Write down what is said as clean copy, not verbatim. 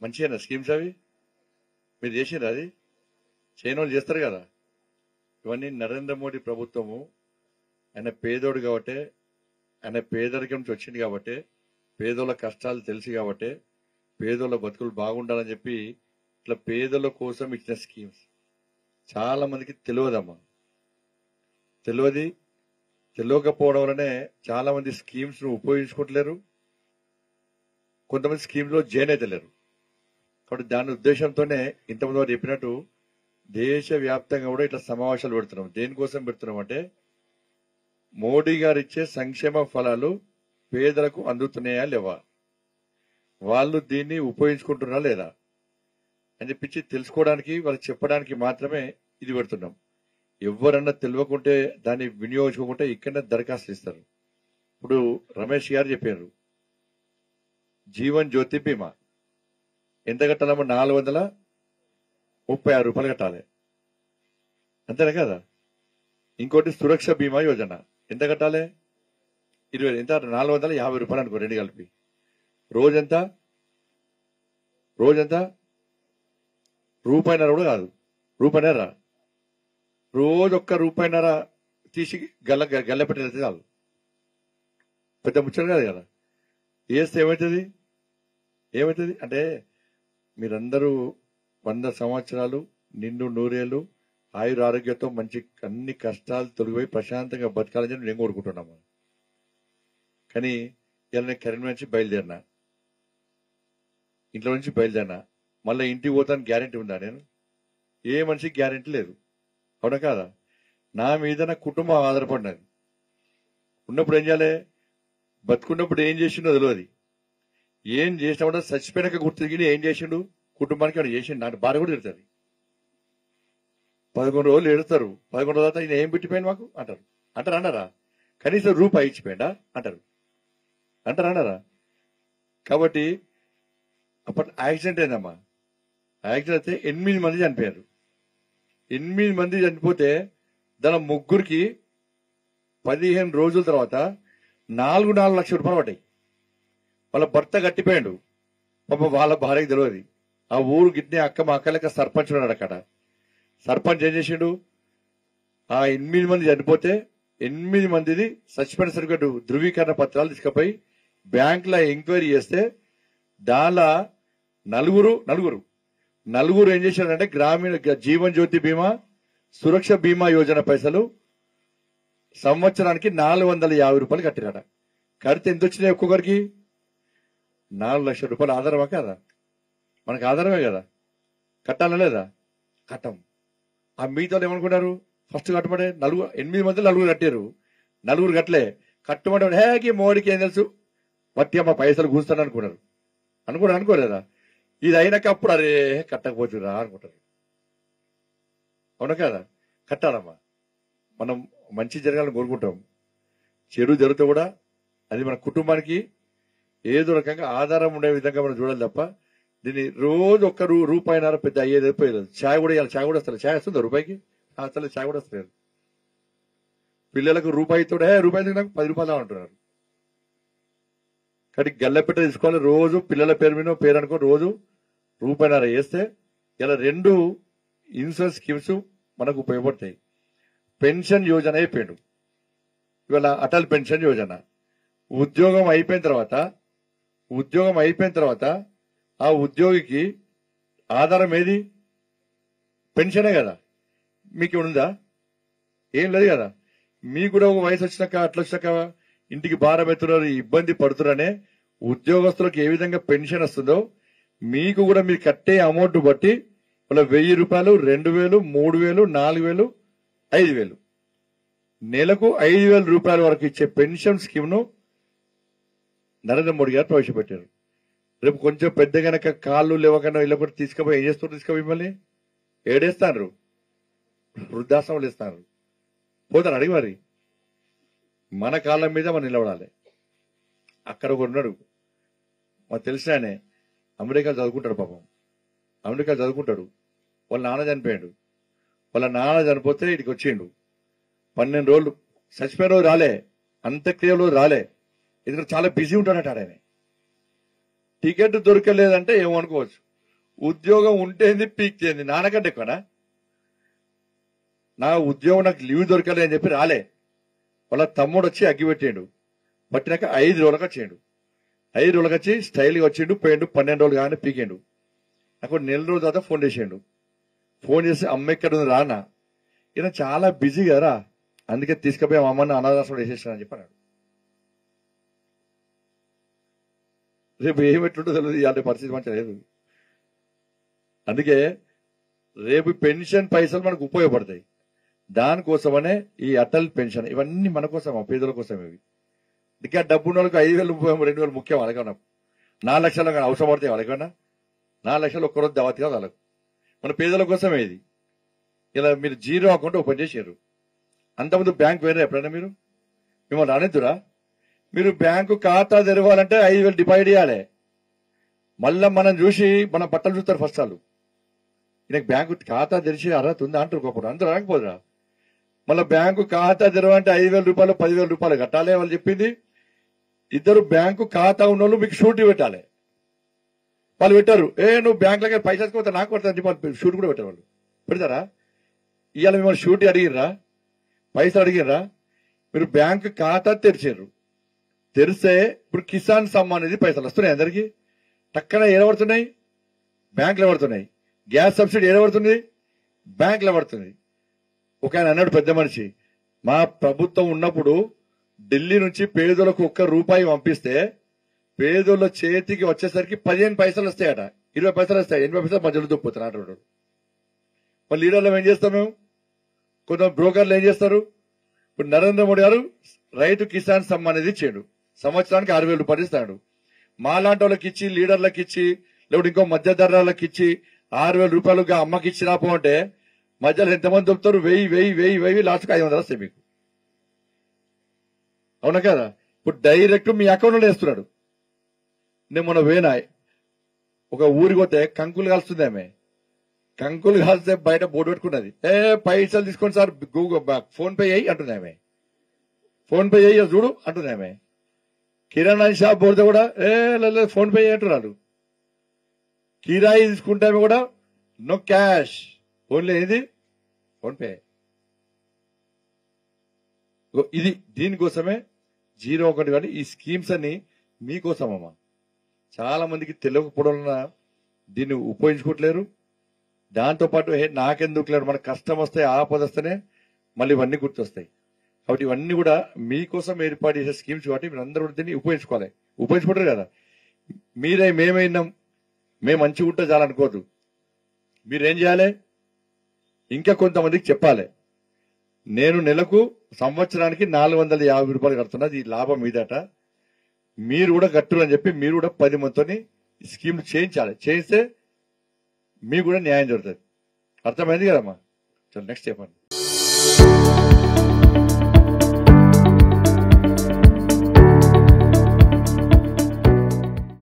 మంచిగా స్కీమ్స్ అవి మీరు చేసిండ్రు, అది చేయని వాళ్ళు చేస్తారు కదా. ఇవన్నీ నరేంద్ర మోడీ ప్రభుత్వము, ఆయన పేదోడు కాబట్టి, ఆయన పేదరికం నుంచి వచ్చింది కాబట్టి, పేదోళ్ళ కష్టాలు తెలిసి కాబట్టి, పేదోళ్ళ బతుకులు బాగుండాలని చెప్పి ఇట్లా పేదల కోసం ఇచ్చిన స్కీమ్స్ చాలా మందికి తెలియదమ్మా. తెలియకపోవడం వల్లనే చాలా మంది స్కీమ్స్ ను ఉపయోగించుకోవట్లేరు, కొంతమంది స్కీమ్స్ లో జాయిన్ అయితే లేరు. కాబట్టి దాని ఉద్దేశంతోనే ఇంతకుముందు వారు చెప్పినట్టు దేశవ్యాప్తంగా కూడా ఇట్లా సమావేశాలు పెడుతున్నాం. దేనికోసం పెడుతున్నాం అంటే మోడీ గారు ఇచ్చే సంక్షేమ ఫలాలు పేదలకు అందుతున్నాయా లేవా, వాళ్ళు దీన్ని ఉపయోగించుకుంటున్నారా లేదా అని చెప్పించి తెలుసుకోవడానికి, వాళ్ళకి చెప్పడానికి మాత్రమే ఇది పెడుతున్నాం. ఎవరన్నా తెలియకుంటే దాన్ని వినియోగించుకోకుంటే ఇక్కడనే దరఖాస్తు ఇస్తారు. ఇప్పుడు రమేష్ గారు చెప్పారు జీవన్ జ్యోతి బీమా ఎంత కట్టాలమ్మా? 436 రూపాయలు కట్టాలి, అంతేనా కదా. ఇంకోటి సురక్ష బీమా యోజన ఎంత కట్టాలి? 20, ఎంత 450 రూపాయలు అనుకో, రెండు కలిపి. రోజంతా రూపాయిన్నర కూడా కాదు, రూపాయిన్నర. రోజు ఒక్క రూపాయిన్నర తీసి గల్ల పెట్టేది చాలు, పెద్ద ముచ్చట కాదు కదా. వేస్తే ఏమవుతుంది అంటే మీరందరూ 100 సంవత్సరాలు నిండు నూరేళ్లు ఆయుర ఆరోగ్యంతో మంచి అన్ని కష్టాలు తొలగిపోయి ప్రశాంతంగా బతకాలని చెప్పి నేను కోరుకుంటున్నాము. కానీ ఇలా నేను కరీం నుంచి బయలుదేరినా, ఇంట్లో నుంచి బయలుదేరినా, మళ్ళీ ఇంటికి పోతాను గ్యారెంటీ ఉందా? నేను ఏ మనిషికి గ్యారెంటీ లేదు, అవునా కాదా. నా మీద నా కుటుంబం ఆధారపడినది. ఉన్నప్పుడు ఏం చేయాలి? బతుకున్నప్పుడు ఏం చేసిండో తెలియదు, ఏం చేసినా చచ్చిపోయినాక గుర్తిరిగి ఏం చేసిండు కుటుంబానికి వాడు చేసిండు. నాకు భార్య కూడా తిడుతుంది. 11 రోజులు ఏడుస్తారు, 11 రోజుల తర్వాత ఈయన ఏం పెట్టిపోయింది మాకు అన్నారా? కనీసం రూపాయి ఇచ్చిపోయిందా అన్నారా? కాబట్టి అప్పటి యాక్సిడెంట్ అయిందమ్మా. యాక్సిడెంట్ అయితే 8 మంది చనిపోయారు. 8 మంది చనిపోతే దాని ముగ్గురికి 15 రోజుల తర్వాత 4 లక్షల రూపాయలు పడ్డాయి. వాళ్ళ భర్త గట్టిపోయాడు, పాప వాళ్ళ భార్యకి తెలియదు. ఆ ఊరు గిట్నే మా అక్క లెక్క సర్పంచ్ ఉన్నాడు అక్కడ. సర్పంచ్ ఏం చేసిండు, ఆ 8 మంది చనిపోతే 8 మందిది సస్పెండ్ సర్టిఫికెట్ ధృవీకరణ పత్రాలు తీసుకుపోయి బ్యాంక్ లో ఎంక్వైరీ చేస్తే దానిలో నలుగురు ఏం చేశారంటే గ్రామీణ జీవన్ జ్యోతి బీమా సురక్ష బీమా యోజన పైసలు సంవత్సరానికి 450 రూపాయలు కట్టిరాట. కడితే ఎంత వచ్చినాయి ఒక్కొక్కరికి? 4 లక్షల రూపాయలు. ఆధారమా కదా? మనకు ఆధారమే కదా, కట్టాలా లేదా? కట్టం. ఆ మిగతా ఏమనుకున్నారు? ఫస్ట్ కట్టమంటే 8 మంది 4 కట్టారు, 4 కట్టలే. కట్టమంటే హేకి మోడీకి ఏం తెలుసు, పట్టి అమ్మ పైసలు కూస్తాను అనుకోలేదా? ఇది అయినాక అప్పుడు అరే కట్టకపోతురా అనుకుంటారు, అవునా కదా. కట్టాలమ్మా. మనం మంచి జరగాలని కోరుకుంటాం, చెడు జరిగితే కూడా అది మన కుటుంబానికి ఏదో రకంగా ఆధారం ఉండే విధంగా మనం చూడాలి తప్ప దీన్ని రోజు ఒక్క రూపాయిన్నర పెద్ద అయ్యేది అయిపోయేది. ఛాయ్ కూడా వస్తారు. ఛాయ్ వస్తుందా రూపాయికి? అసలు ఛాయ్ కూడా వస్తలేదు. పిల్లలకు రూపాయితో రూపాయి నాకు 10 రూపాయలు అంటున్నారు. కానీ గల్లపెట్ట తీసుకోవాలి, రోజు పిల్లల పేరు మీద పేరు అనుకో రోజు రూపాయిన్నర వేస్తే ఇలా 2 ఇన్సూరెన్స్ స్కీమ్స్ మనకు ఉపయోగపడతాయి. పెన్షన్ యోజన అయిపోయాడు, ఇవాళ అటల్ పెన్షన్ యోజన. ఉద్యోగం అయిపోయిన తర్వాత ఆ ఉద్యోగికి ఆధారం ఏది? పెన్షనే కదా. మీకు ఉందా? ఏం లేదు కదా. మీకు కూడా ఒక వయసు వచ్చినాక అట్లా వచ్చినాక ఇంటికి భారం ఎత్తున్నారు, ఇబ్బంది పడుతున్నారనే ఉద్యోగస్తులకు ఏ విధంగా పెన్షన్ వస్తుందో మీకు కూడా మీరు కట్టే అమౌంట్ బట్టి వాళ్ళ 1000 రూపాయలు, 2000, 3000, 4000, 5000 నెలకు 5000 రూపాయల వరకు ఇచ్చే పెన్షన్ స్కీమ్ ను నరేంద్ర మోడీ గారు ప్రవేశపెట్టారు. రేపు కొంచెం పెద్ద గనక కాళ్ళు లేవకన్నా ఇలా కూడా తీసుకుపోయి ఏం చేస్తారు? మిమ్మల్ని ఏడేస్తారు, వృద్ధాశ్రమాలు ఇస్తారు. పోతారు అడిగి మరి. మన కాళ్ళ మీద మనం నిలబడాలి. అక్కడ ఒకడు ఉన్నాడు, మాకు తెలిసినానే, అమెరికాలో చదువుకుంటాడు. పాపం అమెరికాలో చదువుకుంటాడు. వాళ్ళ నాన్న చనిపోయాడు. వాళ్ళ నాన్న చనిపోతే ఇక్కడికి వచ్చిండు. 12 రోజులు చచ్చిపోయిన రోజు రాలే, అంత్యక్రియ రోజు రాలే, ఎందుకంటే చాలా బిజీ ఉంటాడట. ఆయన టికెట్ దొరకలేదంటే ఏమనుకోవచ్చు, ఉద్యోగం ఉంటేంది పీక్తేంది నాన్నకంటే ఎక్కువనా? నా ఉద్యోగం నాకు లీవ్ దొరకలే అని చెప్పి రాలే. వాళ్ళ తమ్ముడు వచ్చి అగ్గిపెట్టిండు. పట్టినాక 5 రోజులకు వచ్చేయండు. 5 రోజులకు వచ్చి స్టైల్గా వచ్చిండు, పోయిండు. 12 రోజులు కానీ పీకిండు. నాకు 1 నెల రోజుల తర్వాత ఫోన్ చేసిండు. ఫోన్ చేసి అమ్మ ఎక్కడ ఉంది రానా, ఈయన చాలా బిజీ కదా, అందుకే తీసుకుపోయి అమ్మని అనాథాశ్రమం వేసేసానని చెప్పాడు. రేపు ఏమెట్లుంటో తెలియదు, ఇలాంటి పరిస్థితి మంచిగా లేదు. అందుకే రేపు పెన్షన్ పైసలు మనకు ఉపయోగపడతాయి. దానికోసమనే ఈ అటల్ పెన్షన్ ఇవన్నీ మన కోసం, పేదల కోసం. ఇవి ఇంకా డబ్బు ఉన్న వాళ్ళకి 5,000 2,000 ముఖ్యం. వాళ్ళకన్నా 4 లక్షలు అవసరం పడతాయి. వాళ్ళకన్నా 4 లక్షలు ఒక్కరోజు దావత్ కాదు వాళ్ళకు. మన పేదల కోసమే ఇది. ఇలా మీరు జీరో అకౌంట్ ఓపెన్ చేశారు. అంతకుముందు బ్యాంక్ వేరే ఎప్పుడైనా మీరు మిమ్మల్ని అనేద్దురా? మీరు బ్యాంకు ఖాతా తెరవాలంటే 5,000 డిపాజిట్ చేయాలి. మళ్ళా మనం చూసి మన బట్టలు చూస్తారు ఫస్ట్ వాళ్ళు. ఈయనకు బ్యాంకు ఖాతా తెరిచి అర్హత ఉందా అంటారు. ఒకప్పుడు అందరూ రాకపోదురా. మళ్ళీ బ్యాంకు ఖాతా తెరవాలంటే 5,000 రూపాయలు 10,000 రూపాయలు కట్టాలి. వాళ్ళు చెప్పింది ఇద్దరు బ్యాంకు ఖాతా ఉన్న వాళ్ళు మీకు షూరిటీ పెట్టాలి. వాళ్ళు పెట్టారు. నువ్వు బ్యాంకులకి పైసలు కొడతా నాకు కొడతా చెప్పి షూట్ కూడా పెట్టారు. వాళ్ళు పెడతారా? ఇవాళ మిమ్మల్ని షూరిటీ అడిగిర్రా, పైసలు అడిగిర్రా? మీరు బ్యాంకు ఖాతా తెరిచారు. తెరిస్తే ఇప్పుడు కిసాన్ సమ్మాన్ అనేది పైసలు వస్తున్నాయి అందరికి. టక్కన ఏడబడుతున్నాయి, బ్యాంకులో పడుతున్నాయి. గ్యాస్ సబ్సిడీ ఏడబడుతుంది, బ్యాంకులో పడుతుంది. ఒక ఆయన అన్నాడు, పెద్ద మనిషి, మా ప్రభుత్వం ఉన్నప్పుడు ఢిల్లీ నుంచి పేదలకు 1 రూపాయి పంపిస్తే పేదోళ్ళ చేతికి వచ్చేసరికి 15 పైసలు వస్తాయట, 20 పైసలు వస్తాయి, 80 పైసలు మధ్యలో దొప్పుతారు అంటాడు. మరి లీడర్లు ఏం చేస్తాం మేము? కొంత బ్రోకర్లు ఏం చేస్తారు? ఇప్పుడు నరేంద్ర మోడీ గారు రైతు కిసాన్ సమ్మాన్ అనేది ఇచ్చాడు. సంవత్సరానికి 6,000 రూపాయలు ఇస్తాడు. మాలాంటి వాళ్ళకి ఇచ్చి, లీడర్లకు ఇచ్చి, లేకపోతే ఇంకో మధ్యధరలకు ఇచ్చి 6,000 రూపాయలుగా అమ్మకి ఇచ్చి రాపోంటే మధ్యలో ఎంతమంది దొరుకుతారు? 1000 లాస్ట్కి 500 వస్తాయి మీకు. అవునా కదా? ఇప్పుడు డైరెక్ట్ మీ అకౌంట్ లో వేస్తున్నాడు. నేను మొన్న వేనా ఒక ఊరికి పోతే కంకులు కాల్స్తుంది ఆమె. కంకులు కాల్స్తే బయట బోర్డు పెట్టుకున్నది. పైసలు తీసుకోండి సార్, ఫోన్ పే అయ్యి అంటుంది ఆమె. ఫోన్ పే అయ్యి చూడు అంటుంది ఆమె. కిరాణా షాప్ పోతే కూడా ఫోన్ పే అంటున్నాడు. కిరాయి తీసుకుంటే కూడా నో క్యాష్, ఓన్లీ ఏది ఫోన్ పే. ఇది దీనికోసమే 01 కానీ ఈ స్కీమ్స్ అన్ని మీకోసమమ్మా. చాలా మందికి తెలియకపోవడం వలన దీన్ని ఉపయోగించుకోవట్లేరు. దాంతోపాటు నాకెందుకు లేరు, మనకు కష్టం వస్తే ఆపద వస్తేనే మళ్ళీ ఇవన్నీ గుర్తొస్తాయి. కాబట్టి ఇవన్నీ కూడా మీకోసం ఏర్పాటు చేసే స్కీమ్స్ కాబట్టి మీరు అందరూ దీన్ని ఉపయోగించుకోవాలి. ఉపయోగించుకుంటారు కదా. మేమైనాం, మేము మంచిగా ఉంటే చాలనుకోవద్దు. మీరేం చేయాలి? ఇంకా కొంతమందికి చెప్పాలి. నేను నెలకు సంవత్సరానికి 450 రూపాయలు కడుతున్నది, ఈ లాభం మీదట, మీరు కూడా కట్టురు అని చెప్పి మీరు కూడా 10 మందితో స్కీమ్ చేయించాలి. చేయిస్తే మీకు కూడా న్యాయం జరుగుతుంది. అర్థమైంది కదమ్మా? నెక్స్ట్ చెప్పండి.